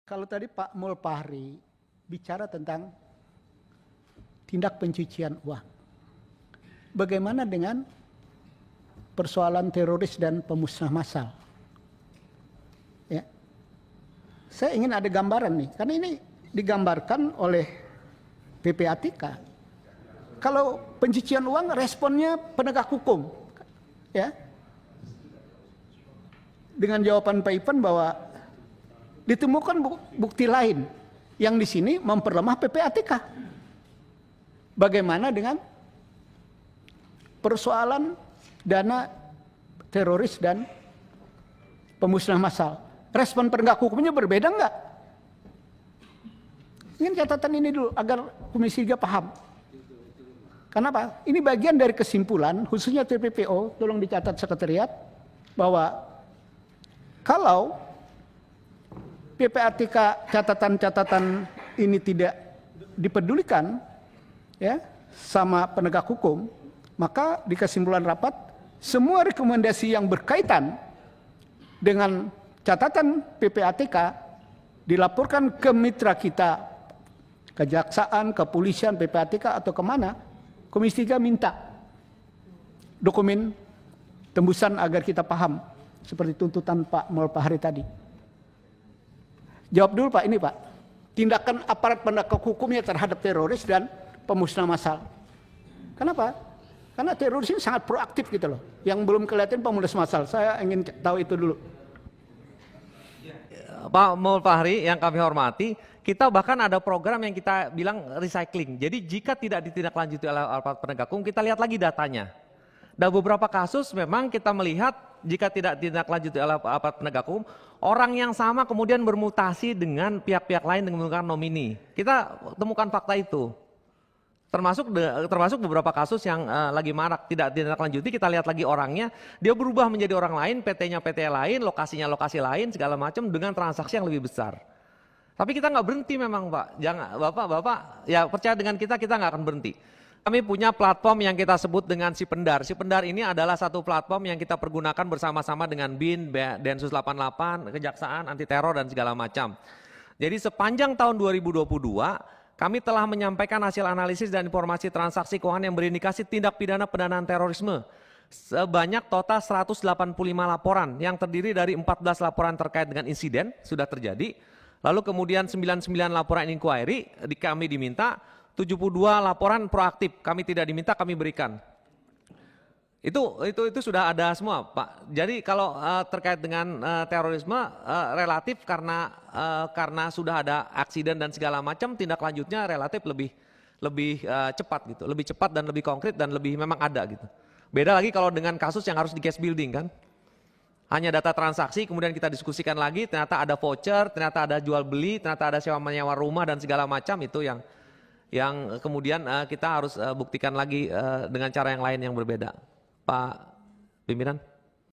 Kalau tadi Pak Mulfahri bicara tentang tindak pencucian uang, bagaimana dengan persoalan teroris dan pemusnah massal? Ya, saya ingin ada gambaran nih, karena ini digambarkan oleh PPATK. Kalau pencucian uang, responnya penegak hukum, ya, dengan jawaban Pak Ivan bahwa ditemukan bukti lain yang di sini memperlemah PPATK. Bagaimana dengan persoalan dana teroris dan pemusnah massal? Respon penegak hukumnya berbeda enggak? Ingin catatan ini dulu agar Komisi 3 paham. Kenapa? Ini bagian dari kesimpulan, khususnya TPPO, tolong dicatat sekretariat, bahwa kalau PPATK catatan-catatan ini tidak dipedulikan ya sama penegak hukum, maka di kesimpulan rapat semua rekomendasi yang berkaitan dengan catatan PPATK dilaporkan ke mitra kita, kejaksaan, kepolisian, PPATK atau kemana. Komisi 3 minta dokumen tembusan agar kita paham seperti tuntutan Pak Mulfahri tadi. Jawab dulu Pak, ini Pak, tindakan aparat penegak hukumnya terhadap teroris dan pemusnah massal. Kenapa? Karena teroris ini sangat proaktif gitu loh. Yang belum kelihatan pemusnah massal. Saya ingin tahu itu dulu. Pak Mulfahri yang kami hormati, kita bahkan ada program yang kita bilang recycling. Jadi jika tidak ditindaklanjuti oleh aparat penegak hukum, kita lihat lagi datanya. Dan beberapa kasus memang kita melihat jika tidak ditindaklanjuti oleh aparat penegak hukum, orang yang sama kemudian bermutasi dengan pihak-pihak lain dengan menggunakan nomini. Kita temukan fakta itu. Termasuk beberapa kasus yang lagi marak tidak ditindaklanjuti, kita lihat lagi orangnya, dia berubah menjadi orang lain, PT-nya PT lain, lokasinya lokasi lain, segala macam dengan transaksi yang lebih besar. Tapi kita nggak berhenti memang Pak, jangan Bapak ya percaya dengan kita nggak akan berhenti. Kami punya platform yang kita sebut dengan Sipendar. Sipendar ini adalah satu platform yang kita pergunakan bersama-sama dengan BIN, Densus 88, Kejaksaan, Anti Teror dan segala macam. Jadi sepanjang tahun 2022 kami telah menyampaikan hasil analisis dan informasi transaksi keuangan yang berindikasi tindak pidana pendanaan terorisme. Sebanyak total 185 laporan yang terdiri dari 14 laporan terkait dengan insiden sudah terjadi. Lalu kemudian 99 laporan inquiry kami diminta, 72 laporan proaktif kami tidak diminta, kami berikan. Itu sudah ada semua Pak. Jadi kalau terkait dengan terorisme relatif karena sudah ada aksiden dan segala macam, tindak lanjutnya relatif lebih cepat gitu, lebih cepat dan lebih konkret dan lebih memang ada gitu. Beda lagi kalau dengan kasus yang harus di case building kan. Hanya data transaksi, kemudian kita diskusikan lagi, ternyata ada voucher, ternyata ada jual beli, ternyata ada sewa menyewa rumah dan segala macam, itu yang kemudian kita harus buktikan lagi dengan cara yang lain yang berbeda. Pak Pimpinan.